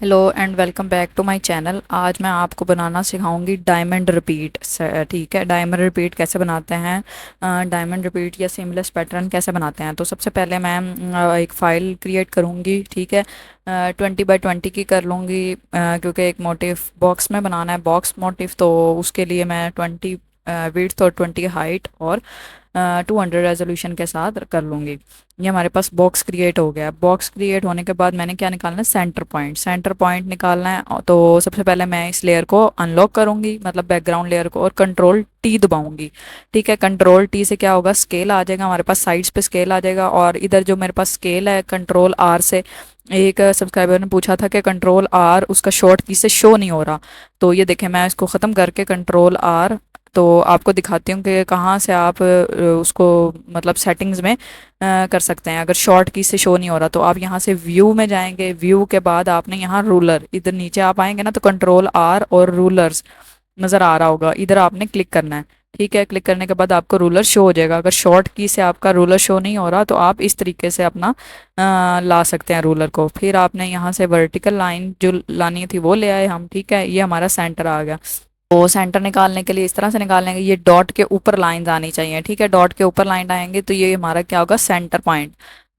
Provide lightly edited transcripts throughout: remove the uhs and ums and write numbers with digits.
Hello and welcome back to my channel. आज मैं आपको बनाना सिखाऊंगी डायमंड रिपीट। ठीक है, डायमंड रिपीट कैसे बनाते हैं, डायमंड रिपीट या सीमलेस पैटर्न कैसे बनाते हैं। तो सबसे पहले मैं एक फ़ाइल क्रिएट करूंगी। ठीक है, 20 बाय 20 की कर लूँगी, क्योंकि एक मोटिव बॉक्स में बनाना है, बॉक्स मोटिव। तो उसके लिए मैं 20 विड्थ और 20 हाइट और 200 रेजोल्यूशन के साथ कर लूँगी। ये हमारे पास बॉक्स क्रिएट हो गया। बॉक्स क्रिएट होने के बाद मैंने क्या निकालना है, सेंटर पॉइंट। सेंटर पॉइंट निकालना है। तो सबसे पहले मैं इस लेयर को अनलॉक करूंगी, मतलब बैकग्राउंड लेयर को, और कंट्रोल टी दबाऊंगी। ठीक है, कंट्रोल टी से क्या होगा, स्केल आ जाएगा हमारे पास, साइड्स पे स्केल आ जाएगा। और इधर जो मेरे पास स्केल है, कंट्रोल आर से, एक सब्सक्राइबर ने पूछा था कि कंट्रोल आर उसका शॉर्ट की से शो नहीं हो रहा। तो ये देखें, मैं इसको ख़त्म करके कंट्रोल आर, तो आपको दिखाती हूँ कि कहाँ से आप उसको मतलब सेटिंग्स में कर सकते हैं। अगर शॉर्ट की से शो नहीं हो रहा तो आप यहाँ से व्यू में जाएंगे। व्यू के बाद आपने यहाँ रूलर, इधर नीचे आप आएंगे ना, तो कंट्रोल आर और रूलर्स नज़र आ रहा होगा, इधर आपने क्लिक करना है। ठीक है, क्लिक करने के बाद आपको रूलर शो हो जाएगा। अगर शॉर्ट की से आपका रूलर शो नहीं हो रहा तो आप इस तरीके से अपना ला सकते हैं रूलर को। फिर आपने यहाँ से वर्टिकल लाइन जो लानी थी वो ले आए हम। ठीक है, ये हमारा सेंटर आ गया। तो सेंटर निकालने के लिए इस तरह से निकालेंगे, ये डॉट के ऊपर लाइंस आनी चाहिए। ठीक है, डॉट के ऊपर लाइन आएंगे तो ये हमारा क्या होगा, सेंटर पॉइंट।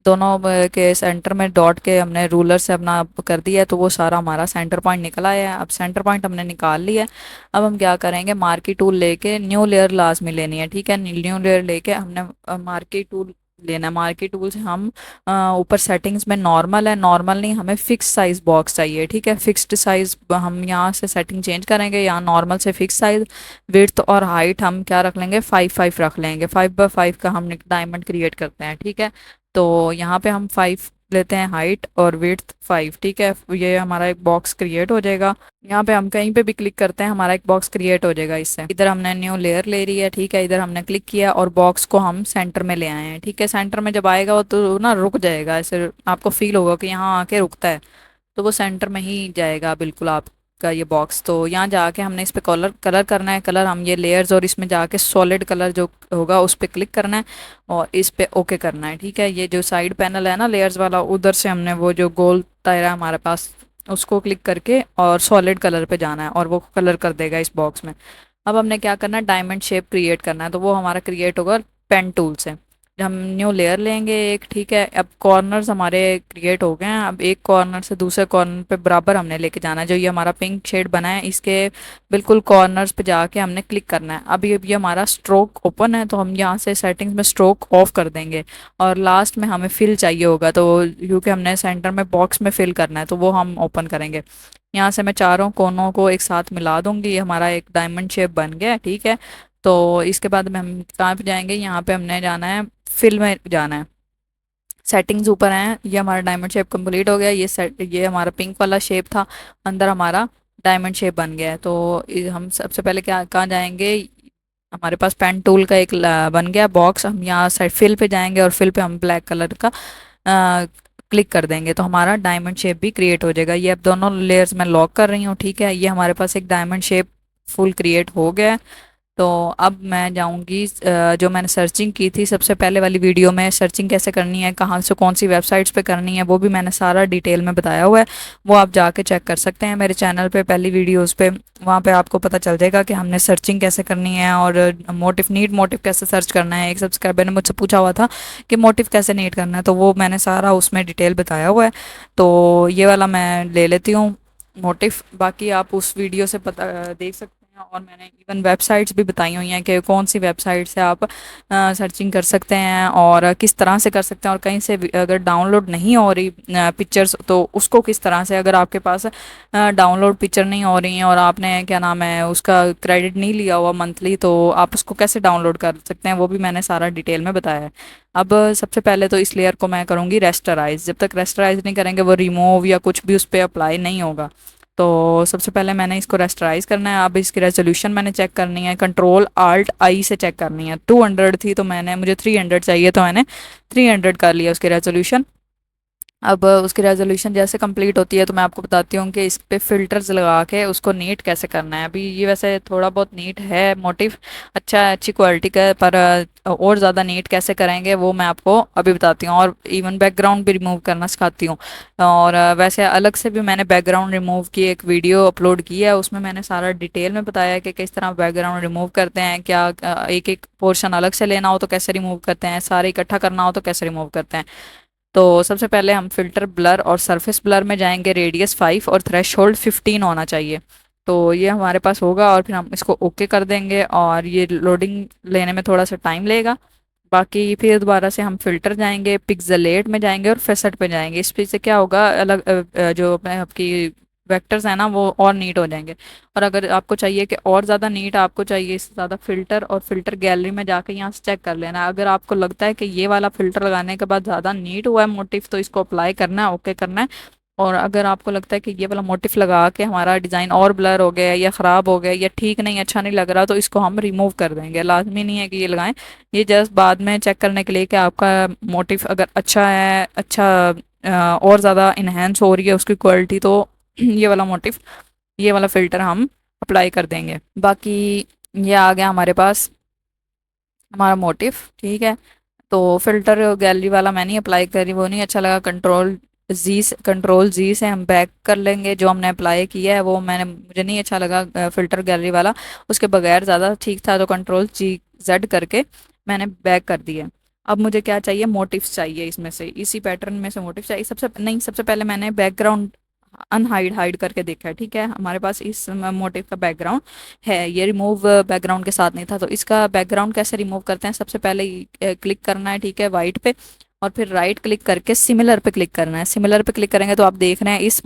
दोनों के सेंटर में डॉट के हमने रूलर से अपना कर दिया है, तो वो सारा हमारा सेंटर पॉइंट निकल आया है। अब सेंटर पॉइंट हमने निकाल लिया है। अब हम क्या करेंगे, मार्की टूल लेके न्यू लेयर लाजमी लेनी है। ठीक है, न्यू लेयर लेके हमने मार्की टूल लेना है। मार्की टूल से हम ऊपर सेटिंग्स में नॉर्मल है, नॉर्मल नहीं, हमें फिक्स साइज बॉक्स चाहिए। ठीक है, फिक्स्ड साइज हम यहाँ से सेटिंग चेंज करेंगे, यहाँ नॉर्मल से फिक्स साइज। विड्थ और हाइट हम क्या रख लेंगे, 5 रख लेंगे। 5 बाय 5 का हम डायमंड क्रिएट करते हैं। ठीक है, तो यहाँ पे हम 5 लेते हैं हाइट और विड्थ 5। ठीक है, ये हमारा एक बॉक्स क्रिएट हो जाएगा। यहाँ पे हम कहीं पे भी क्लिक करते हैं, हमारा एक बॉक्स क्रिएट हो जाएगा इससे। इधर हमने न्यू लेयर ले रही है। ठीक है, इधर हमने क्लिक किया और बॉक्स को हम सेंटर में ले आए हैं। ठीक है, सेंटर में जब आएगा वो तो ना रुक जाएगा, ऐसे आपको फील होगा कि यहाँ आके रुकता है, तो वो सेंटर में ही जाएगा बिल्कुल आपका ये बॉक्स। तो यहाँ जाके हमने इस पे कलर कलर करना है। कलर हम ये लेयर्स और इसमें जाके सॉलिड कलर जो होगा उस पर क्लिक करना है और इस पे ओके करना है। ठीक है, ये जो साइड पैनल है ना लेयर्स वाला, उधर से हमने वो जो गोल दायरा हमारे पास, उसको क्लिक करके और सॉलिड कलर पे जाना है और वो कलर कर देगा इस बॉक्स में। अब हमने क्या करना है, डायमंड शेप क्रिएट करना है, तो वो हमारा क्रिएट होगा पेन टूल से। हम न्यू लेयर लेंगे एक। ठीक है, अब कॉर्नर्स हमारे क्रिएट हो गए हैं। अब एक कॉर्नर से दूसरे कॉर्नर पे बराबर हमने लेके जाना है। जो ये हमारा पिंक शेड बना है, इसके बिल्कुल कॉर्नर्स पे जाके हमने क्लिक करना है। अब ये हमारा स्ट्रोक ओपन है, तो हम यहाँ से सेटिंग्स में स्ट्रोक ऑफ कर देंगे। और लास्ट में हमें फिल चाहिए होगा, तो क्योंकि हमने सेंटर में बॉक्स में फिल करना है, तो वो हम ओपन करेंगे। यहाँ से मैं चारों कोनों को एक साथ मिला दूंगी, ये हमारा एक डायमंड शेप बन गया। ठीक है, तो इसके बाद में हम कहाँ पे जाएंगे, यहाँ पे हमने जाना है, फिल में जाना है। सेटिंग्स ऊपर हैं, ये हमारा डायमंड शेप कंप्लीट हो गया। ये हमारा पिंक वाला शेप था, अंदर हमारा डायमंड शेप बन गया है। तो हम सबसे पहले क्या कहाँ जाएंगे, हमारे पास पेन टूल का एक बन गया बॉक्स। हम यहाँ साइड फिल पे जाएंगे और फिल पे हम ब्लैक कलर का क्लिक कर देंगे, तो हमारा डायमंड शेप भी क्रिएट हो जाएगा। ये अब दोनों लेयर्स मैं लॉक कर रही हूँ। ठीक है, ये हमारे पास एक डायमंड शेप फुल क्रिएट हो गया है। तो अब मैं जाऊंगी, जो मैंने सर्चिंग की थी सबसे पहले वाली वीडियो में, सर्चिंग कैसे करनी है, कहाँ से कौन सी वेबसाइट्स पे करनी है, वो भी मैंने सारा डिटेल में बताया हुआ है। वो आप जाके चेक कर सकते हैं मेरे चैनल पे, पहली वीडियोस पे। वहाँ पे आपको पता चल जाएगा कि हमने सर्चिंग कैसे करनी है और मोटिव, नीड मोटिव कैसे सर्च करना है। एक सब्सक्राइबर ने मुझसे पूछा हुआ था कि मोटिव कैसे नीड करना है, तो वो मैंने सारा उसमें डिटेल बताया हुआ है। तो ये वाला मैं ले लेती हूँ मोटिव, बाकी आप उस वीडियो से पता देख सकते हैं। और मैंने इवन वेबसाइट्स भी बताई हुई हैं कि कौन सी वेबसाइट से आप सर्चिंग कर सकते हैं और किस तरह से कर सकते हैं। और कहीं से अगर डाउनलोड नहीं हो रही पिक्चर्स, तो उसको किस तरह से, अगर आपके पास डाउनलोड पिक्चर नहीं हो रही हैं और आपने क्या नाम है उसका क्रेडिट नहीं लिया हुआ मंथली, तो आप उसको कैसे डाउनलोड कर सकते हैं, वो भी मैंने सारा डिटेल में बताया है। अब सबसे पहले तो इस लेयर को मैं करूँगी रेस्टराइज। जब तक रेस्टराइज नहीं करेंगे वो रिमूव या कुछ भी उस पर अप्लाई नहीं होगा। तो सबसे पहले मैंने इसको रेस्टराइज करना है। अब इसकी रेजोल्यूशन मैंने चेक करनी है, कंट्रोल आल्ट आई से चेक करनी है। 200 थी तो मुझे 300 चाहिए, तो मैंने 300 कर लिया उसकी रेजोल्यूशन। अब उसकी रेजोल्यूशन जैसे कंप्लीट होती है तो मैं आपको बताती हूँ कि इस पे फिल्टर्स लगा के उसको नीट कैसे करना है। अभी ये वैसे थोड़ा बहुत नीट है मोटिव, अच्छा है, अच्छी क्वालिटी का है, पर और ज़्यादा नीट कैसे करेंगे वो मैं आपको अभी बताती हूँ। और इवन बैकग्राउंड भी रिमूव करना सिखाती हूँ। और वैसे अलग से भी मैंने बैकग्राउंड रिमूव की एक वीडियो अपलोड की है, उसमें मैंने सारा डिटेल में बताया है कि किस तरह बैकग्राउंड रिमूव करते हैं, क्या एक एक पोर्शन अलग से लेना हो तो कैसे रिमूव करते हैं, सारे इकट्ठा करना हो तो कैसे रिमूव करते हैं। तो सबसे पहले हम फिल्टर ब्लर और सरफेस ब्लर में जाएंगे, रेडियस 5 और थ्रेशोल्ड 15 होना चाहिए। तो ये हमारे पास होगा और फिर हम इसको ओके कर देंगे और ये लोडिंग लेने में थोड़ा सा टाइम लेगा। बाकी फिर दोबारा से हम फिल्टर जाएंगे, पिक्सेलेट में जाएंगे और फेसेट पे जाएंगे। इस पे से क्या होगा, अलग जो अपने आपकी वेक्टर्स है ना वो और नीट हो जाएंगे। और अगर आपको चाहिए कि और ज़्यादा नीट आपको चाहिए, इससे ज़्यादा फिल्टर और फिल्टर गैलरी में जाके यहाँ से चेक कर लेना। अगर आपको लगता है कि ये वाला फिल्टर लगाने के बाद ज़्यादा नीट हुआ है मोटिव तो इसको अप्लाई करना है, ओके करना है। और अगर आपको लगता है कि ये वाला मोटिफ लगा के हमारा डिज़ाइन और ब्लर हो गया या ख़राब हो गया या ठीक नहीं, अच्छा नहीं लग रहा, तो इसको हम रिमूव कर देंगे। लाजमी नहीं है कि ये लगाएं, ये जस्ट बाद में चेक करने के लिए कि आपका मोटिफ अगर अच्छा है, अच्छा और ज़्यादा इन्हेंस हो रही है उसकी क्वालिटी, तो ये वाला मोटिफ, ये वाला फ़िल्टर हम अप्लाई कर देंगे। बाकी ये आ गया हमारे पास हमारा मोटिफ, ठीक है। तो फिल्टर गैलरी वाला मैं नहीं अप्लाई करी, वो नहीं अच्छा लगा। कंट्रोल जी से हम बैक कर लेंगे, जो हमने अप्लाई किया है वो मैंने मुझे नहीं अच्छा लगा फिल्टर गैलरी वाला, उसके बगैर ज़्यादा ठीक था। तो कंट्रोल जी जेड करके मैंने बैक कर दिया। अब मुझे क्या चाहिए, मोटिव्स चाहिए, इसमें से इसी पैटर्न में से मोटिव चाहिए। सबसे पहले मैंने बैकग्राउंड अनहाइड हाइड करके देखा है, ठीक है। हमारे पास इस मोटिव का बैकग्राउंड है, ये रिमूव बैकग्राउंड के साथ नहीं था। तो इसका बैकग्राउंड कैसे रिमूव करते हैं, सबसे पहले क्लिक करना है, ठीक है, वाइट पे। और फिर राइट क्लिक करके सिमिलर पे क्लिक करना है। सिमिलर पे क्लिक करेंगे तो आप देख रहे हैं इस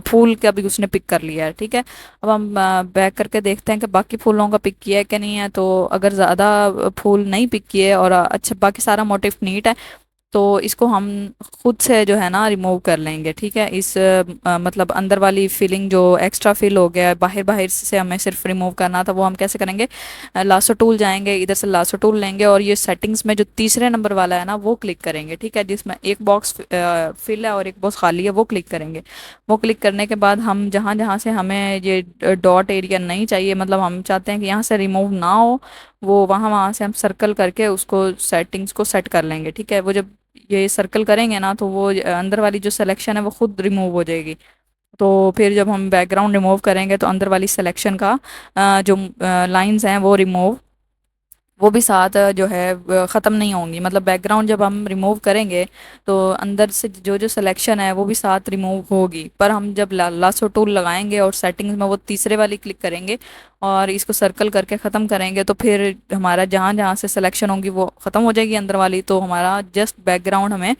फूल का भी उसने पिक कर लिया है, ठीक है। अब हम बैक करके देखते हैं कि बाकी फूलों का पिक किया है कि नहीं है। तो अगर ज़्यादा फूल नहीं पिक किए और अच्छा बाकी सारा मोटिव नीट है, तो इसको हम खुद से जो है ना रिमूव कर लेंगे, ठीक है। इस मतलब अंदर वाली फीलिंग जो एक्स्ट्रा फील हो गया है, बाहर बाहर से हमें सिर्फ रिमूव करना था, वो हम कैसे करेंगे, लासो टूल जाएंगे, इधर से लासो टूल लेंगे और ये सेटिंग्स में जो तीसरे नंबर वाला है ना वो क्लिक करेंगे, ठीक है, जिसमें एक बॉक्स फिल है और एक बॉक्स खाली है, वो क्लिक करेंगे। वो क्लिक करने के बाद हम जहाँ जहाँ से हमें ये डॉट एरिया नहीं चाहिए, मतलब हम चाहते हैं कि यहाँ से रिमूव ना हो, वो वहाँ वहाँ से हम सर्कल करके उसको सेटिंग्स को सेट कर लेंगे, ठीक है। वो जब ये सर्कल करेंगे ना तो वो अंदर वाली जो सिलेक्शन है वो खुद रिमूव हो जाएगी। तो फिर जब हम बैकग्राउंड रिमूव करेंगे तो अंदर वाली सिलेक्शन का जो लाइंस हैं वो रिमूव, वो भी साथ जो है ख़त्म नहीं होंगी। मतलब बैकग्राउंड जब हम रिमूव करेंगे तो अंदर से जो जो सिलेक्शन है वो भी साथ रिमूव होगी। पर हम जब लासो टूल लगाएंगे और सेटिंग्स में वो तीसरे वाली क्लिक करेंगे और इसको सर्कल करके ख़त्म करेंगे तो फिर हमारा जहाँ जहाँ से सिलेक्शन होगी वो ख़त्म हो जाएगी अंदर वाली, तो हमारा जस्ट बैकग्राउंड हमें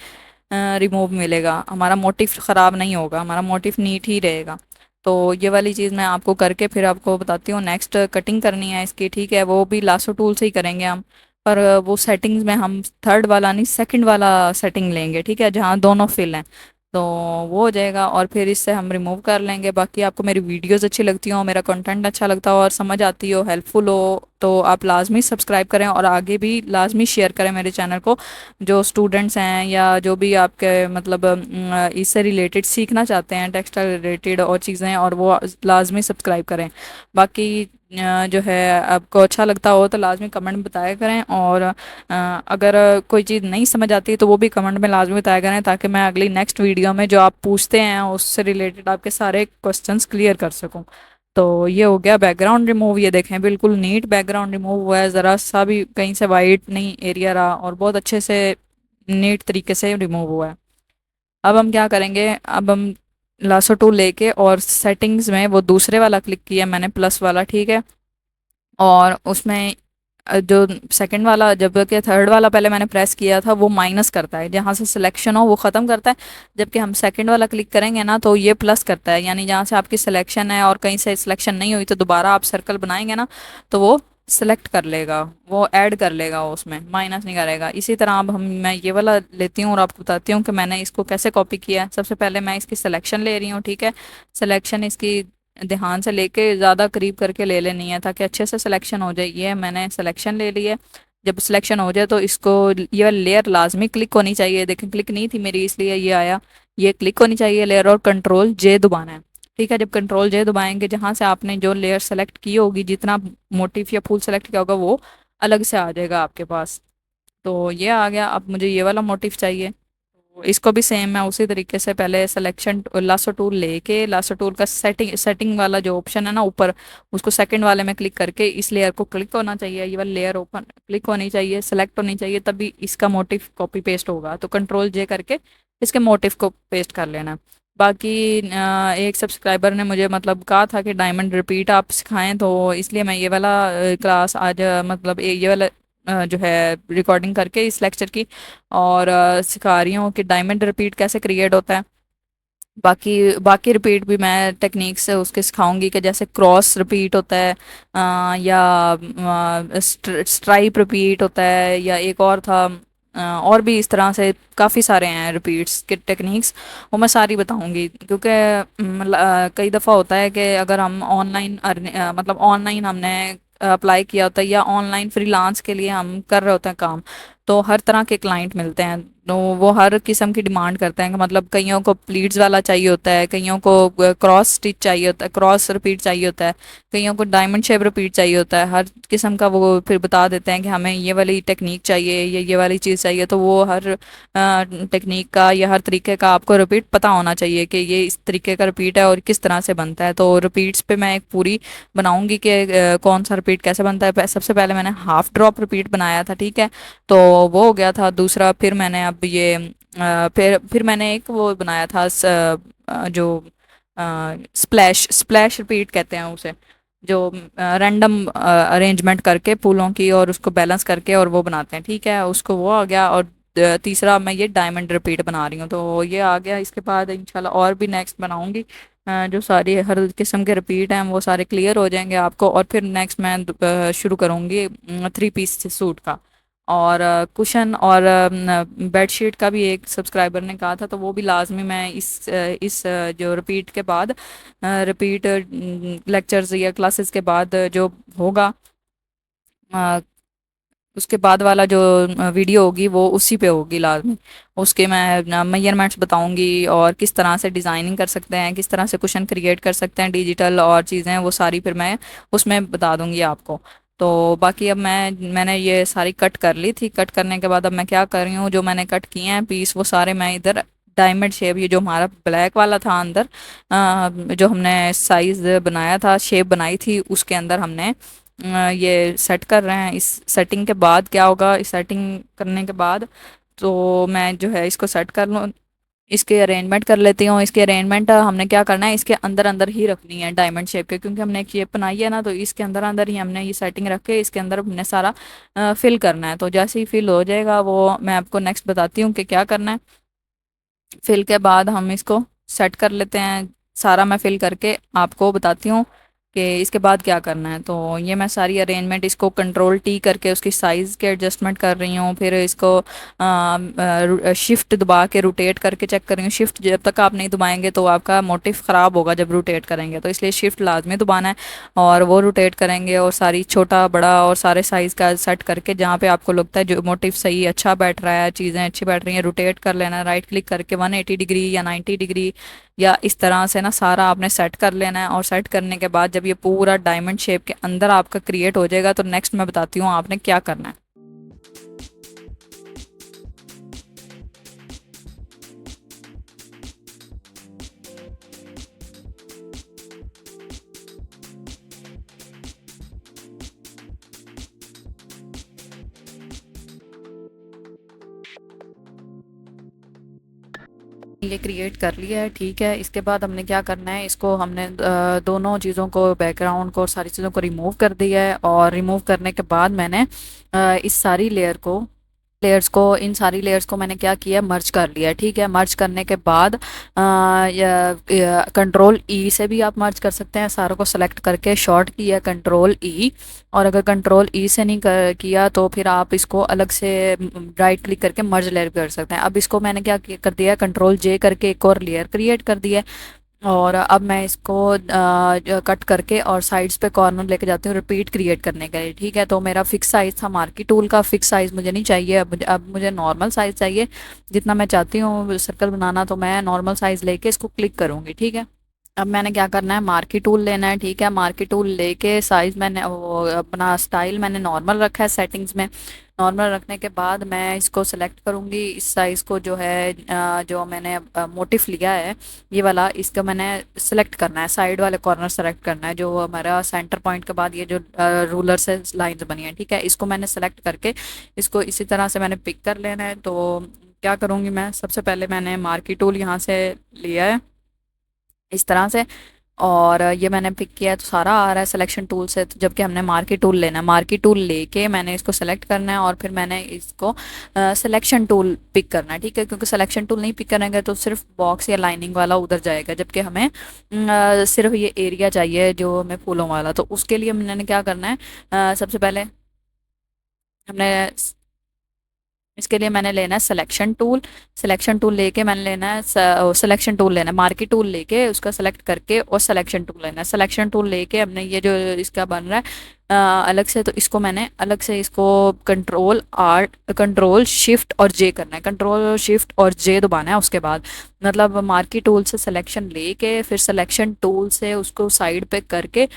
रिमूव मिलेगा, हमारा मोटिव ख़राब नहीं होगा, हमारा मोटिव नीट ही रहेगा। तो ये वाली चीज़ मैं आपको करके फिर आपको बताती हूँ। नेक्स्ट कटिंग करनी है इसकी, ठीक है, वो भी लासो टूल से ही करेंगे हम। पर वो सेटिंग्स में हम थर्ड वाला नहीं सेकंड वाला सेटिंग लेंगे, ठीक है, जहाँ दोनों फिल हैं। तो वो हो जाएगा और फिर इससे हम रिमूव कर लेंगे। बाकी आपको मेरी वीडियोस अच्छी लगती हो, मेरा कंटेंट अच्छा लगता हो और समझ आती हो, हेल्पफुल हो, तो आप लाजमी सब्सक्राइब करें और आगे भी लाजमी शेयर करें मेरे चैनल को। जो स्टूडेंट्स हैं या जो भी आपके मतलब इससे रिलेटेड सीखना चाहते हैं, टेक्सटाइल रिलेटेड और चीज़ें, और वो लाजमी सब्सक्राइब करें। बाकी जो है आपको अच्छा लगता हो तो लाजमी कमेंट में बताया करें। और अगर कोई चीज़ नहीं समझ आती तो वो भी कमेंट में लाजमी बताया करें, ताकि मैं अगली नेक्स्ट वीडियो में जो आप पूछते हैं उससे रिलेटेड आपके सारे क्वेश्चंस क्लियर कर सकूं। तो ये हो गया बैकग्राउंड रिमूव। ये देखें बिल्कुल नीट बैकग्राउंड रिमूव हुआ है, ज़रा सा भी कहीं से वाइट नहीं एरिया रहा और बहुत अच्छे से नीट तरीके से रिमूव हुआ है। अब हम क्या करेंगे, अब हम लासो टूल लेके और सेटिंग्स में वो दूसरे वाला क्लिक किया मैंने, प्लस वाला, ठीक है। और उसमें जो सेकंड वाला, जबकि थर्ड वाला पहले मैंने प्रेस किया था वो माइनस करता है, जहाँ से सिलेक्शन हो वो ख़त्म करता है। जबकि हम सेकंड वाला क्लिक करेंगे ना तो ये प्लस करता है, यानी जहाँ से आपकी सिलेक्शन है और कहीं से सिलेक्शन नहीं हुई तो दोबारा आप सर्कल बनाएंगे ना तो वो सेलेक्ट कर लेगा, वो ऐड कर लेगा, वो उसमें माइनस नहीं करेगा। इसी तरह अब मैं ये वाला लेती हूँ और आपको बताती हूँ कि मैंने इसको कैसे कॉपी किया है। सबसे पहले मैं इसकी सिलेक्शन ले रही हूँ, ठीक है। सिलेक्शन इसकी ध्यान से लेके ज़्यादा करीब करके ले लेनी है ताकि अच्छे से सिलेक्शन हो जाए। ये मैंने सिलेक्शन ले ली है। जब सिलेक्शन हो जाए तो इसको ये लेयर लाजमी क्लिक होनी चाहिए। देखें क्लिक नहीं थी मेरी इसलिए ये आया। ये क्लिक होनी चाहिए लेयर और कंट्रोल जे दबाना है। ठीक है, जब कंट्रोल जे दबाएंगे जहाँ से आपने जो लेयर सेलेक्ट की होगी, जितना मोटिफ या फूल सेलेक्ट किया होगा वो अलग से आ जाएगा आपके पास। तो ये आ गया। अब मुझे ये वाला मोटिफ चाहिए, तो इसको भी सेम मैं उसी तरीके से पहले सिलेक्शन लासो टूल लेके लासो टूल का सेटिंग सेटिंग वाला जो ऑप्शन है ना ऊपर, उसको सेकंड वाले में क्लिक करके इस लेयर को क्लिक होना चाहिए, ये वाली लेयर ओपन क्लिक होनी चाहिए, सेलेक्ट होनी चाहिए, तभी इसका मोटिफ कॉपी पेस्ट होगा। तो कंट्रोल जे करके इसके मोटिफ को पेस्ट कर लेना। बाकी एक सब्सक्राइबर ने मुझे मतलब कहा था कि डायमंड रिपीट आप सिखाएं, तो इसलिए मैं ये वाला क्लास आज मतलब ये वाला जो है रिकॉर्डिंग करके इस लेक्चर की और सिखा रही हूँ कि डायमंड रिपीट कैसे क्रिएट होता है। बाकी बाकी रिपीट भी मैं टेक्निक से उसके सिखाऊंगी कि जैसे क्रॉस रिपीट होता है, या स्ट्राइप रिपीट होता है, या एक और था, और भी इस तरह से काफ़ी सारे हैं रिपीट्स के टेक्निक्स, वो मैं सारी बताऊंगी। क्योंकि कई दफ़ा होता है कि अगर हम ऑनलाइन मतलब ऑनलाइन हमने अप्लाई किया होता है या ऑनलाइन फ्रीलांस के लिए हम कर रहे होते हैं काम, तो हर तरह के क्लाइंट मिलते हैं, तो वो हर किस्म की डिमांड करते हैं कि मतलब कईयों को प्लीट्स वाला चाहिए होता है, कईयों को क्रॉस स्टिच चाहिए होता है, क्रॉस रिपीट चाहिए होता है, कईयों को डायमंड शेप रिपीट चाहिए होता है। हर किस्म का वो फिर बता देते हैं कि हमें ये वाली टेक्निक चाहिए, ये वाली चीज़ चाहिए। तो वो हर टेक्निक का या हर तरीके का आपको रिपीट पता होना चाहिए कि ये इस तरीके का रिपीट है और किस तरह से बनता है। तो रिपीट्स पे मैं एक पूरी बनाऊंगी कि कौन सा रिपीट कैसे बनता है। सबसे पहले मैंने हाफ ड्रॉप रिपीट बनाया था, ठीक है, तो वो हो गया था। दूसरा फिर मैंने अब ये फिर मैंने एक वो बनाया था जो स्प्लैश स्प्लैश रिपीट कहते हैं उसे, जो रैंडम अरेंजमेंट करके फूलों की और उसको बैलेंस करके और वो बनाते हैं, ठीक है, उसको वो आ गया। और तीसरा मैं ये डायमंड रिपीट बना रही हूँ, तो ये आ गया। इसके बाद इंशाल्लाह और भी नेक्स्ट बनाऊंगी जो सारी हर किस्म के रिपीट हैं वो सारे क्लियर हो जाएंगे आपको। और फिर नेक्स्ट मैं शुरू करूँगी 3 पीस सूट का। और कुशन और बेडशीट का भी एक सब्सक्राइबर ने कहा था, तो वो भी लाजमी मैं जो रिपीट के बाद रिपीट लेक्चर्स या क्लासेस के बाद जो होगा, अ, उसके बाद वाला जो वीडियो होगी वो उसी पे होगी लाजमी। उसके मैं मेजरमेंट्स बताऊंगी और किस तरह से डिज़ाइनिंग कर सकते हैं, किस तरह से कुशन क्रिएट कर सकते हैं, डिजिटल और चीज़ें वो सारी फिर मैं उसमें बता दूंगी आपको। तो बाकी अब मैंने ये सारी कट कर ली थी। कट करने के बाद अब मैं क्या कर रही हूँ, जो मैंने कट किए हैं पीस वो सारे मैं इधर डायमंड शेप, ये जो हमारा ब्लैक वाला था अंदर जो हमने साइज बनाया था, शेप बनाई थी, उसके अंदर हमने ये सेट कर रहे हैं। इस सेटिंग के बाद क्या होगा, इस सेटिंग करने के बाद तो मैं जो है इसको सेट कर लूँ, इसके अरेंजमेंट कर लेती हूँ। इसके अरेंजमेंट हमने क्या करना है, इसके अंदर अंदर ही रखनी है डायमंड शेप के, क्योंकि हमने एक शेप बनाई है ना, तो इसके अंदर अंदर ही हमने ये सेटिंग रख के इसके अंदर हमने सारा फिल करना है। तो जैसे ही फिल हो जाएगा वो मैं आपको नेक्स्ट बताती हूँ कि क्या करना है। फिल के बाद हम इसको सेट कर लेते हैं, सारा मैं फिल करके आपको बताती हूँ कि इसके बाद क्या करना है। तो ये मैं सारी अरेंजमेंट इसको कंट्रोल टी करके उसकी साइज़ के एडजस्टमेंट कर रही हूँ, फिर इसको शिफ्ट दबा के रोटेट करके चेक कर रही हूँ। शिफ्ट जब तक आप नहीं दबाएंगे तो आपका मोटिफ ख़राब होगा जब रोटेट करेंगे, तो इसलिए शिफ्ट लाजमी दबाना है। और वो रोटेट करेंगे और सारी छोटा बड़ा और सारे साइज़ का सेट करके जहाँ पे आपको लगता है जो मोटिव सही अच्छा बैठ रहा है, चीज़ें अच्छी बैठ रही हैं, रोटेट कर लेना, राइट क्लिक करके 180 डिग्री या 90 डिग्री या इस तरह से ना सारा आपने सेट कर लेना है। और सेट करने के बाद जब ये पूरा डायमंड शेप के अंदर आपका क्रिएट हो जाएगा तो नेक्स्ट मैं बताती हूँ आपने क्या करना है। ये क्रिएट कर लिया है, ठीक है। इसके बाद हमने क्या करना है, इसको हमने दोनों चीज़ों को, बैकग्राउंड को और सारी चीज़ों को रिमूव कर दिया है। और रिमूव करने के बाद मैंने इस सारी इन सारी लेयर्स को मैंने क्या किया, मर्ज कर लिया, ठीक है। मर्ज करने के बाद कंट्रोल ई से भी आप मर्ज कर सकते हैं, सारों को सेलेक्ट करके शॉर्ट किया कंट्रोल ई। और अगर कंट्रोल ई से नहीं किया तो फिर आप इसको अलग से राइट क्लिक करके मर्ज लेयर कर सकते हैं। अब इसको मैंने क्या कर दिया, कंट्रोल जे करके एक और लेयर क्रिएट कर दिया है। और अब मैं इसको कट करके और साइड्स पे कॉर्नर लेके जाती हूँ रिपीट क्रिएट करने के लिए। ठीक है, तो मेरा फिक्स साइज़ था मार्की टूल का, फिक्स साइज़ मुझे नहीं चाहिए, अब मुझे नॉर्मल साइज़ चाहिए जितना मैं चाहती हूँ सर्कल बनाना। तो मैं नॉर्मल साइज़ लेके इसको क्लिक करूँगी। ठीक है, अब मैंने क्या करना है, मार्की टूल लेना है। ठीक है, मार्की टूल लेके साइज मैंने वो अपना स्टाइल मैंने नॉर्मल रखा है सेटिंग्स में। नॉर्मल रखने के बाद मैं इसको सेलेक्ट करूंगी, इस साइज को जो है जो मैंने मोटिफ लिया है ये वाला, इसका मैंने सेलेक्ट करना है, साइड वाले कॉर्नर सेलेक्ट करना है जो हमारा सेंटर पॉइंट के बाद ये जो रूलर से लाइंस बनी है। ठीक है, इसको मैंने सेलेक्ट करके इसको इसी तरह से मैंने पिक कर लेना है। तो क्या करूँगी मैं, सबसे पहले मैंने मार्की टूल यहाँ से लिया है इस तरह से, और ये मैंने पिक किया है तो सारा आ रहा है सिलेक्शन टूल से। तो जबकि हमने मार्की टूल लेना है, मार्की टूल लेके मैंने इसको सेलेक्ट करना है और फिर मैंने इसको सिलेक्शन टूल पिक करना है। ठीक है, क्योंकि सिलेक्शन टूल नहीं पिक करेंगे तो सिर्फ बॉक्स या लाइनिंग वाला उधर जाएगा, जबकि हमें सिर्फ ये एरिया चाहिए जो हमें फूलों वाला। तो उसके लिए मैंने क्या करना है, सबसे पहले हमने इसके लिए मैंने लेना है सिलेक्शन टूल। सिलेक्शन टूल लेके मैंने लेना है सिलेक्शन टूल लेना है, मार्की टूल लेके उसका सेलेक्ट करके और सिलेक्शन टूल लेना है। सिलेक्शन टूल लेके हमने ये जो इसका बन रहा है अलग से, तो इसको मैंने अलग से इसको कंट्रोल शिफ्ट और जे करना है, कंट्रोल शिफ्ट और जे दबाना है। उसके बाद मतलब मार्की टूल से सिलेक्शन लेके फिर सिलेक्शन टूल से उसको साइड पे करके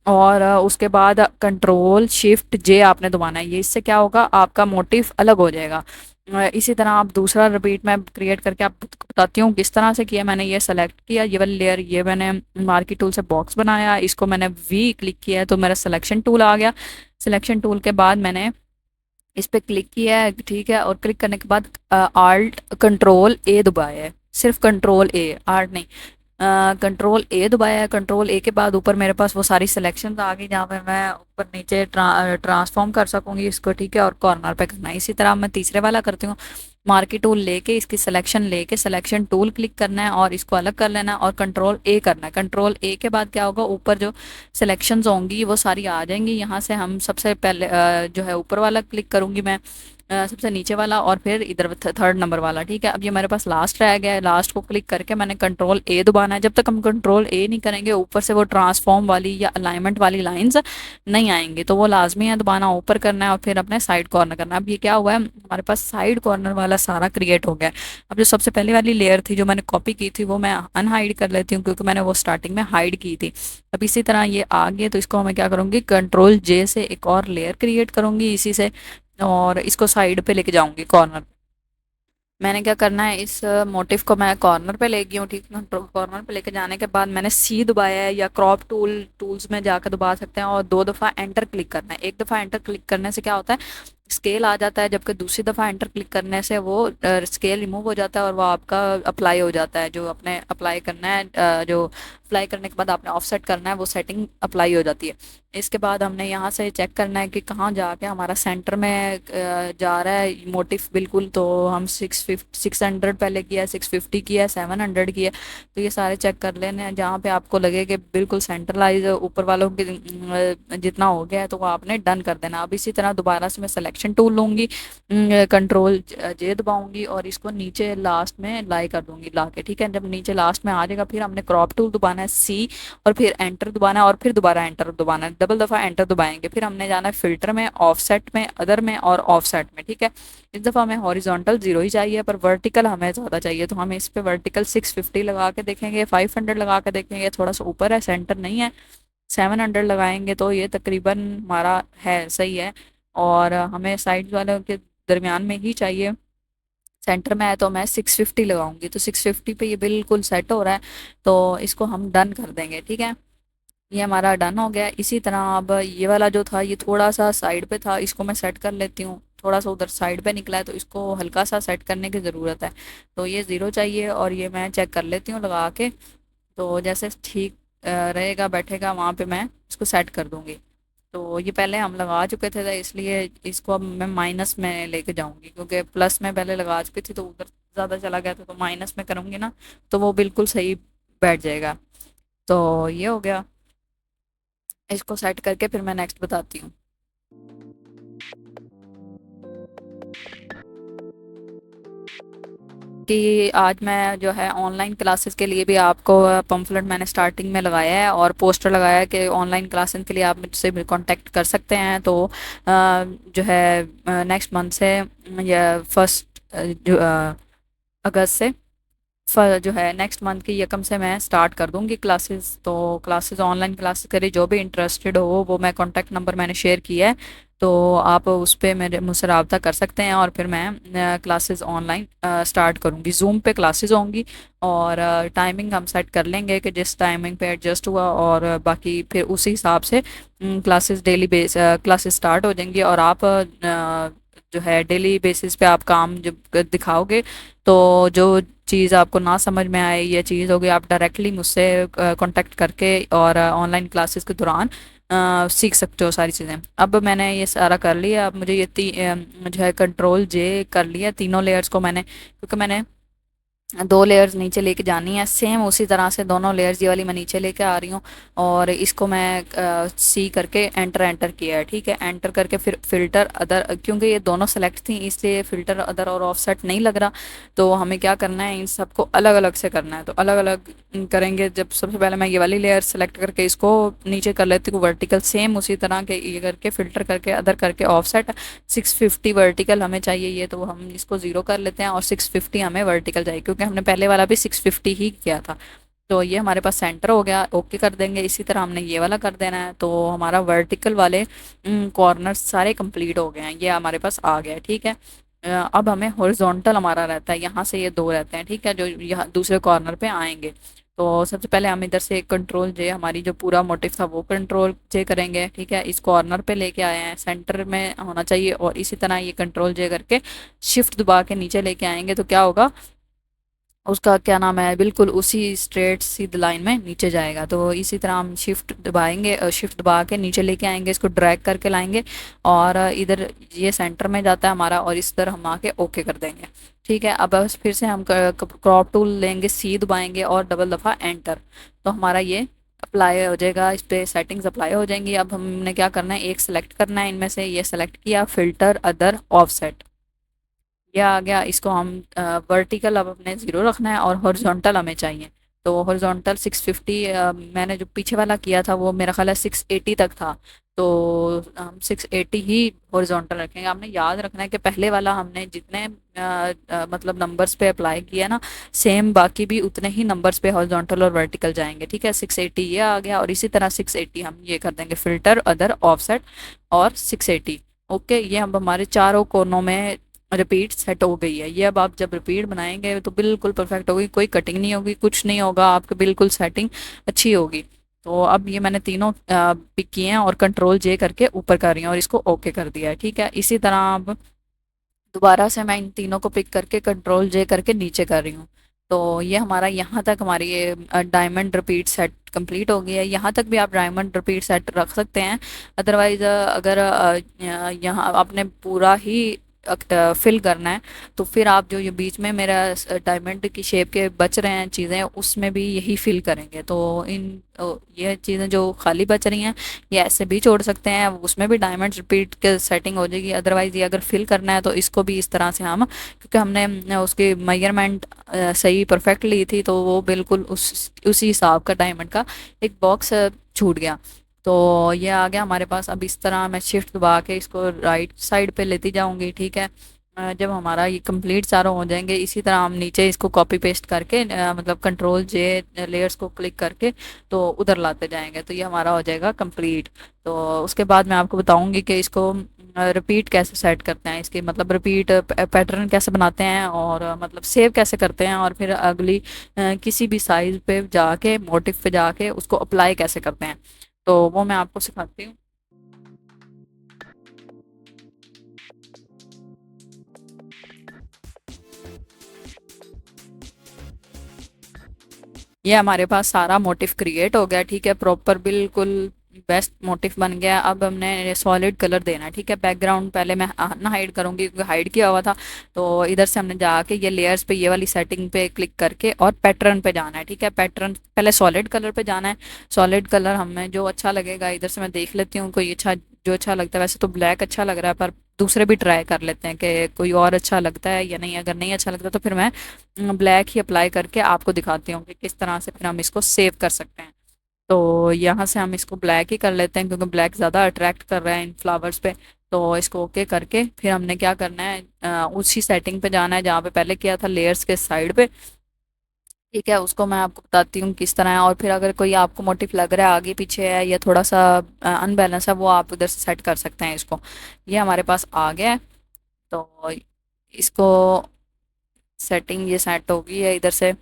और उसके बाद कंट्रोल शिफ्ट जे आपने दबाना है। ये इससे क्या होगा, आपका मोटिव अलग हो जाएगा। इसी तरह आप दूसरा रिपीट मैं क्रिएट करके आपको बताती हूँ किस तरह से किया। मैंने ये सेलेक्ट किया, ये वाली लेयर, ये मैंने मार्की टूल से बॉक्स बनाया, इसको मैंने वी क्लिक किया है तो मेरा सिलेक्शन टूल आ गया। सिलेक्शन टूल के बाद मैंने इस पे क्लिक किया है। ठीक है, और क्लिक करने के बाद आल्ट कंट्रोल ए दबाया है, सिर्फ कंट्रोल ए, आर्ट नहीं। कंट्रोल ए दबाया है। कंट्रोल ए के बाद ऊपर मेरे पास वो सारी सिलेक्शन आ गई जहाँ पे मैं ऊपर नीचे ट्रांसफॉर्म कर सकूंगी इसको। ठीक है, और कॉर्नर पे करना है। इसी तरह मैं तीसरे वाला करती हूँ, मार्की टूल लेके इसकी सिलेक्शन लेके सिलेक्शन टूल क्लिक करना है और इसको अलग कर लेना है और कंट्रोल ए करना है। कंट्रोल ए के बाद क्या होगा, ऊपर जो सिलेक्शंस होंगी वो सारी आ जाएंगी। यहाँ से हम सबसे पहले जो है ऊपर वाला क्लिक करूंगी मैं, सबसे नीचे वाला और फिर इधर थर्ड नंबर वाला। ठीक है, अब ये मेरे पास लास्ट रह गया है, लास्ट को क्लिक करके मैंने कंट्रोल ए दबाना है। जब तक हम कंट्रोल ए नहीं करेंगे ऊपर से वो ट्रांसफॉर्म वाली या अलाइनमेंट वाली लाइंस नहीं आएंगी, तो वो लाजमी है दबाना, ऊपर करना है और फिर अपने साइड कॉर्नर करना है। अब ये क्या हुआ है, हमारे पास साइड कॉर्नर वाला सारा क्रिएट हो गया है। अब जो सबसे पहले वाली लेयर थी जो मैंने कॉपी की थी वो मैं अनहाइड कर लेती हूँ क्योंकि मैंने वो स्टार्टिंग में हाइड की थी। अब इसी तरह ये आ गया, तो इसको मैं क्या करूँगी, कंट्रोल जे से एक और लेयर क्रिएट करूँगी इसी से, और इसको साइड पे लेके जाऊंगी कॉर्नर। मैंने क्या करना है, इस मोटिव को मैं कॉर्नर पे ले गई हूँ। ठीक है, कॉर्नर पे लेके जाने के बाद मैंने सी दबाया है, या क्रॉप टूल्स में जाकर दबा सकते हैं, और 2 दफ़ा एंटर क्लिक करना है। एक दफ़ा एंटर क्लिक करने से क्या होता है, स्केल आ जाता है, जबकि दूसरी दफ़ा एंटर क्लिक करने से वो स्केल रिमूव हो जाता है और वो आपका अप्लाई हो जाता है। जो अपने अप्लाई करना है जो अप्लाई करने के बाद आपने ऑफसेट करना है वो सेटिंग अप्लाई हो जाती है। इसके बाद हमने यहाँ से चेक करना है कि कहाँ जाके हमारा सेंटर में जा रहा है मोटिव बिल्कुल। तो हम 600 पहले किया है, 650 किया है, 700 किया है। तो ये सारे चेक कर लेने हैं, जहाँ पे आपको लगे कि बिल्कुल सेंट्रलाइज ऊपर वालों के जितना हो गया है तो वो आपने डन कर देना। अब इसी तरह दोबारा से मैं सिलेक्शन टूल लूँगी, कंट्रोल जे दबाऊंगी और इसको नीचे लास्ट में लाई कर दूंगी ला के। ठीक है, जब नीचे लास्ट में आ जाएगा फिर हमने क्रॉप टूल दबाना है सी, और फिर एंटर दबाना है और फिर दोबारा एंटर दबाना है, डबल दफ़ा एंटर दबाएंगे। फिर हमने जाना है फिल्टर में, ऑफसेट में, अदर में और ऑफसेट में। ठीक है, इस दफ़ा हमें हॉरिजॉन्टल 0 ही चाहिए पर वर्टिकल हमें ज़्यादा चाहिए, तो हम इस पे वर्टिकल 650 लगा के देखेंगे, 500 लगा के देखेंगे, थोड़ा सा ऊपर है सेंटर नहीं है। 700 लगाएंगे तो ये तकरीबन हमारा है सही है, और हमें साइड वालों के दरमियान में ही चाहिए। सेंटर में है तो मैं 650 लगाऊंगी, तो 650 पे ये बिल्कुल सेट हो रहा है, तो इसको हम डन कर देंगे। ठीक है, ये हमारा डन हो गया। इसी तरह अब ये वाला जो था ये थोड़ा सा साइड पे था, इसको मैं सेट कर लेती हूँ। थोड़ा सा उधर साइड पे निकला है तो इसको हल्का सा सेट करने की ज़रूरत है। तो ये 0 चाहिए और ये मैं चेक कर लेती हूँ लगा के। तो जैसे ठीक रहेगा बैठेगा वहाँ पे मैं इसको सेट कर दूँगी। तो ये पहले हम लगा चुके थे तो इसलिए इसको अब मैं माइनस में लेके जाऊंगी, क्योंकि प्लस में पहले लगा चुकी थी तो उधर ज़्यादा चला गया था, तो माइनस में करूँगी ना तो वो बिल्कुल सही बैठ जाएगा। तो ये हो गया, इसको सेट करके फिर मैं नेक्स्ट बताती हूँ। कि आज मैं जो है ऑनलाइन क्लासेस के लिए भी आपको पम्फलेट मैंने स्टार्टिंग में लगाया है और पोस्टर लगाया है कि ऑनलाइन क्लासेस के लिए आप मुझसे भी कांटेक्ट कर सकते हैं। तो जो है नेक्स्ट मंथ से या फर्स्ट जो अगस्त से जो है नेक्स्ट मंथ की यकम से मैं स्टार्ट कर दूंगी क्लासेस। तो क्लासेस ऑनलाइन क्लासेस करी, जो भी इंटरेस्टेड हो वो मैं कॉन्टैक्ट नंबर मैंने शेयर किया है, तो आप उस पर मेरे मुझसे रब्ता कर सकते हैं और फिर मैं क्लासेस ऑनलाइन स्टार्ट करूंगी। जूम पे क्लासेस होंगी और टाइमिंग हम सेट कर लेंगे कि जिस टाइमिंग पे एडजस्ट हुआ, और बाकी फिर उसी हिसाब से classes daily base classes start हो जाएंगी। और आप जो है डेली बेसिस पे आप काम जब दिखाओगे, तो जो चीज़ आपको ना समझ में आए ये चीज़ होगी, आप डायरेक्टली मुझसे कांटेक्ट करके और ऑनलाइन क्लासेस के दौरान सीख सकते हो सारी चीज़ें। अब मैंने ये सारा कर लिया, अब मुझे ये जो है कंट्रोल जे कर लिया तीनों लेयर्स को मैंने, क्योंकि मैंने दो लेयर्स नीचे लेके जानी है सेम उसी तरह से, दोनों लेयर्स ये वाली मैं नीचे लेके आ रही हूँ। और इसको मैं सी करके एंटर एंटर किया है, ठीक है। एंटर करके फिर फिल्टर अदर, क्योंकि ये दोनों सेलेक्ट थी इसलिए फिल्टर अदर और ऑफसेट नहीं लग रहा। तो हमें क्या करना है, इन सबको अलग अलग से करना है। तो अलग अलग करेंगे। जब सबसे पहले मैं ये वाली लेयर सेलेक्ट करके इसको नीचे कर लेती हूँ वर्टिकल, सेम उसी तरह के ये करके फिल्टर करके अदर करके ऑफसेट 650 वर्टिकल हमें चाहिए ये, तो हम इसको 0 कर लेते हैं और 650 हमें वर्टिकल चाहिए, क्योंकि हमने पहले वाला भी 650 ही किया था। तो ये हमारे पास सेंटर हो गया, ओके कर देंगे। इसी तरह हमने ये वाला कर देना है। तो हमारा वर्टिकल वाले कॉर्नर्स सारे कंप्लीट हो गए हैं, ये हमारे पास आ गया है, ठीक है। अब हमें हॉरिजॉन्टल हमारा रहता है, यहाँ से ये दो रहते हैं, ठीक है, जो यहाँ दूसरे कॉर्नर पे आएंगे। तो सबसे पहले हम इधर से कंट्रोल जे, हमारी जो पूरा मोटिव था वो कंट्रोल जे करेंगे, ठीक है। इस कॉर्नर पे लेके आए हैं, सेंटर में होना चाहिए। और इसी तरह ये कंट्रोल जे करके शिफ्ट दबा के नीचे लेके आएंगे, तो क्या होगा, उसका क्या नाम है, बिल्कुल उसी स्ट्रेट सीधी लाइन में नीचे जाएगा। तो इसी तरह हम शिफ्ट दबाएंगे, शिफ्ट दबा के नीचे लेके आएंगे, इसको ड्रैग करके लाएंगे और इधर ये सेंटर में जाता है हमारा, और इस तरह हम आके ओके कर देंगे, ठीक है। अब बस फिर से हम क्रॉप टूल लेंगे, सी दबाएंगे और डबल दफ़ा एंटर, तो हमारा ये अप्लाई हो जाएगा, इस पर सेटिंग्स अप्लाई हो जाएंगी। अब हमने क्या करना है, एक सेलेक्ट करना है, इनमें से ये सेलेक्ट किया, फिल्टर अदर ऑफसेट, ये आ गया। इसको हम वर्टिकल अब अपने 0 रखना है और हॉरिजॉन्टल हमें चाहिए। तो हॉरिजॉन्टल 650, मैंने जो पीछे वाला किया था वो मेरा ख्याल है 680 तक था, तो हम 680 ही हॉरिजॉन्टल रखेंगे। हमने याद रखना है कि पहले वाला हमने जितने मतलब नंबर्स पे अप्लाई किया ना, सेम बाकी भी उतने ही नंबर्स पे हॉरिजॉन्टल और वर्टिकल जाएंगे, ठीक है। 680 ये आ गया, और इसी तरह 680 हम ये कर देंगे, फिल्टर अदर ऑफसेट और 680, ओके। ये अब हमारे चारों कोनों में रिपीट सेट हो गई है। ये अब आप जब रिपीट बनाएंगे तो बिल्कुल परफेक्ट होगी, कोई कटिंग नहीं होगी, कुछ नहीं होगा, आपके बिल्कुल सेटिंग अच्छी होगी। तो अब ये मैंने तीनों पिक किए हैं और कंट्रोल जे करके ऊपर कर रही हूँ और इसको ओके कर दिया है, ठीक है। इसी तरह अब दोबारा से मैं इन तीनों को पिक करके कंट्रोल जे करके नीचे कर रही हूँ। तो ये हमारा यहाँ तक हमारी ये डायमंड रिपीट सेट कंप्लीट हो गई है। यहाँ तक भी आप डायमंड रिपीट सेट रख सकते हैं। अदरवाइज अगर यहाँ आपने पूरा ही फिल करना है, तो फिर आप जो ये बीच में मेरा डायमंड की शेप के बच रहे हैं चीज़ें, उसमें भी यही फिल करेंगे। तो ये चीज़ें जो खाली बच रही हैं ये ऐसे भी छोड़ सकते हैं, उसमें भी डायमंड रिपीट के सेटिंग हो जाएगी। अदरवाइज ये अगर फिल करना है तो इसको भी इस तरह से हम, क्योंकि हमने उसकी मेजरमेंट सही परफेक्ट ली थी, तो वो बिल्कुल उसी हिसाब का डायमंड का एक बॉक्स छूट गया। तो ये आ गया हमारे पास। अब इस तरह मैं शिफ्ट दबा के इसको राइट साइड पे लेती जाऊंगी, ठीक है। जब हमारा ये कंप्लीट चारों हो जाएंगे, इसी तरह हम नीचे इसको कॉपी पेस्ट करके मतलब कंट्रोल जे लेयर्स को क्लिक करके तो उधर लाते जाएंगे, तो ये हमारा हो जाएगा कंप्लीट। तो उसके बाद मैं आपको बताऊंगी कि इसको रिपीट कैसे सेट करते हैं, इसके मतलब रिपीट पैटर्न कैसे बनाते हैं, और मतलब सेव कैसे करते हैं, और फिर अगली किसी भी साइज पे जाके मोटिव पे जाके उसको अप्लाई कैसे करते हैं, तो वो मैं आपको सिखाती हूँ। ये हमारे पास सारा मोटिव क्रिएट हो गया, ठीक है, प्रॉपर बिल्कुल बेस्ट मोटिव बन गया। अब हमने सॉलिड कलर देना है, ठीक है। बैकग्राउंड पहले मैं ना हाइड करूंगी क्योंकि हाइड किया हुआ था। तो इधर से हमने जाके ये लेयर्स पे ये वाली सेटिंग पे क्लिक करके और पैटर्न पे जाना है, ठीक है। पैटर्न पहले सॉलिड कलर पे जाना है। सॉलिड कलर हमें जो अच्छा लगेगा, इधर से मैं देख लेती हूँ कोई अच्छा, जो अच्छा लगता है। वैसे तो ब्लैक अच्छा लग रहा है, पर दूसरे भी ट्राई कर लेते हैं कि कोई और अच्छा लगता है या नहीं। अगर नहीं अच्छा लगता तो फिर मैं ब्लैक ही अप्लाई करके आपको दिखाती हूँ कि किस तरह से फिर हम इसको सेव कर सकते हैं। तो यहाँ से हम इसको ब्लैक ही कर लेते हैं क्योंकि ब्लैक ज़्यादा अट्रैक्ट कर रहा है इन फ्लावर्स पे। तो इसको ओके करके फिर हमने क्या करना है, उसी सेटिंग पे जाना है जहाँ पे पहले किया था, लेयर्स के साइड पे। ठीक है, उसको मैं आपको बताती हूँ किस तरह है। और फिर अगर कोई आपको मोटिव लग रहा है आगे पीछे है या थोड़ा सा अनबैलेंस है, वो आप उधर से सेट कर सकते हैं इसको। ये हमारे पास आ गया है। तो इसको सेटिंग ये सेट होगी है इधर से।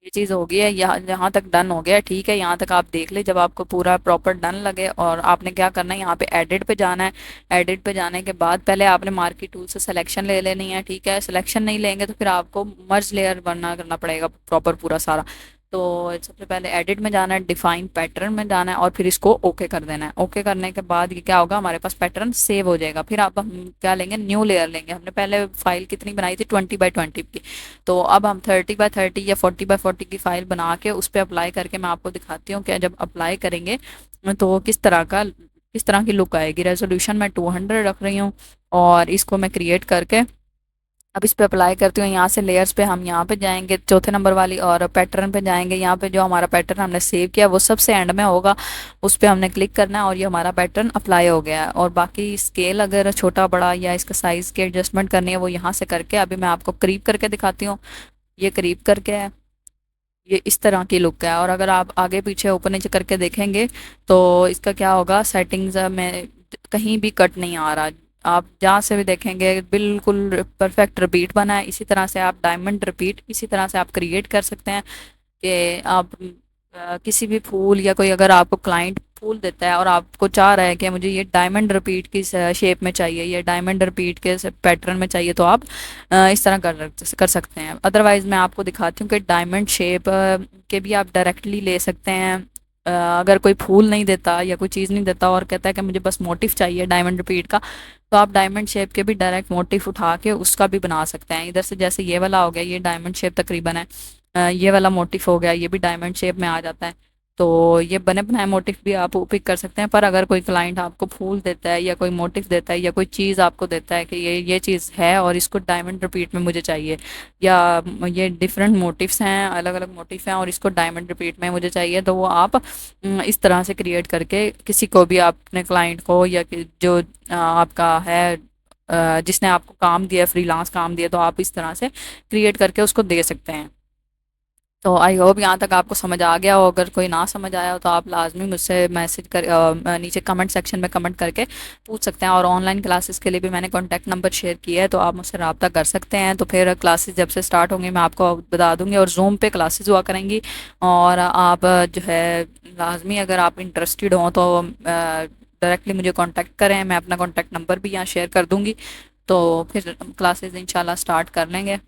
ये चीज़ हो गई है, यहाँ यहाँ तक डन हो गया है। ठीक है, यहाँ तक आप देख ले। जब आपको पूरा प्रॉपर डन लगे और आपने क्या करना है, यहाँ पे एडिट पे जाना है। एडिट पे जाने के बाद पहले आपने मार्की टूल से सिलेक्शन ले लेनी है। ठीक है, सिलेक्शन नहीं लेंगे तो फिर आपको मर्ज लेयर बनना करना पड़ेगा प्रॉपर पूरा सारा। तो सबसे पहले एडिट में जाना है, डिफाइन पैटर्न में जाना है और फिर इसको ओके कर देना है। ओके करने के बाद ये क्या होगा, हमारे पास पैटर्न सेव हो जाएगा। फिर आप हम क्या लेंगे, न्यू लेयर लेंगे। हमने पहले फाइल कितनी बनाई थी, 20 by 20 की। तो अब हम 30 by 30 या 40 by 40 की फाइल बना के उस पर अप्लाई करके मैं आपको दिखाती हूँ कि जब अप्लाई करेंगे तो किस तरह की लुक आएगी। रेजोल्यूशन मैं 200 रख रही हूँ और इसको मैं क्रिएट करके अब इस पे अप्लाई करती हूँ। यहाँ से लेयर्स पे हम यहाँ पे जाएंगे, चौथे नंबर वाली, और पैटर्न पे जाएंगे। यहाँ पे जो हमारा पैटर्न हमने सेव किया वो सबसे एंड में होगा, उस पे हमने क्लिक करना है और ये हमारा पैटर्न अप्लाई हो गया है। और बाकी स्केल अगर छोटा बड़ा या इसका साइज़ की एडजस्टमेंट करनी है वो यहाँ से करके अभी मैं आपको करीब करके दिखाती हूँ। ये करीब करके है, ये इस तरह की लुक है। और अगर आप आगे पीछे ऊपर नीचे करके देखेंगे तो इसका क्या होगा, सेटिंग्स में कहीं भी कट नहीं आ रहा। आप जहाँ से भी देखेंगे बिल्कुल परफेक्ट रिपीट बना है। इसी तरह से आप डायमंड रिपीट इसी तरह से आप क्रिएट कर सकते हैं कि आप किसी भी फूल या कोई अगर आपको क्लाइंट फूल देता है और आपको चाह रहा है कि मुझे ये डायमंड रिपीट की शेप में चाहिए, ये डायमंड रिपीट के पैटर्न में चाहिए, तो आप इस तरह कर सकते हैं। अदरवाइज मैं आपको दिखाती हूँ कि डायमंड शेप के भी आप डायरेक्टली ले सकते हैं। अगर कोई फूल नहीं देता या कोई चीज़ नहीं देता और कहता है कि मुझे बस मोटिव चाहिए डायमंड रिपीट का, तो आप डायमंड शेप के भी डायरेक्ट मोटिव उठा के उसका भी बना सकते हैं। इधर से जैसे ये वाला हो गया, ये डायमंड शेप तकरीबन है। ये वाला मोटिफ हो गया, ये भी डायमंड शेप में आ जाता है। तो ये बने बनाए मोटिफ भी आप पिक कर सकते हैं। पर अगर कोई क्लाइंट आपको फूल देता है या कोई मोटिफ देता है या कोई चीज़ आपको देता है कि ये चीज़ है और इसको डायमंड रिपीट में मुझे चाहिए, या ये डिफरेंट मोटिव्स हैं, अलग अलग मोटिफ हैं और इसको डायमंड रिपीट में मुझे चाहिए, तो वो आप इस तरह से क्रिएट करके किसी को भी, आप अपने क्लाइंट को या जो आपका है जिसने आपको काम दिया, फ्रीलांस काम दिया, तो आप इस तरह से क्रिएट करके उसको दे सकते हैं। तो आई होप यहाँ तक आपको समझ आ गया हो। अगर कोई ना समझ आया हो तो आप लाजमी मुझसे मैसेज कर नीचे कमेंट सेक्शन में कमेंट करके पूछ सकते हैं। और ऑनलाइन क्लासेस के लिए भी मैंने कॉन्टैक्ट नंबर शेयर किया है, तो आप मुझसे रब्ता कर सकते हैं। तो फिर क्लासेस जब से स्टार्ट होंगी मैं आपको बता दूंगी। और जूम पे क्लासेस हुआ करेंगी, और आप जो है लाजमी अगर आप इंटरेस्टेड हों तो डायरेक्टली मुझे कांटेक्ट करें। मैं अपना कॉन्टैक्ट नंबर भी यहाँ शेयर कर दूँगी। तो फिर क्लासेस इंशाल्लाह स्टार्ट कर लेंगे।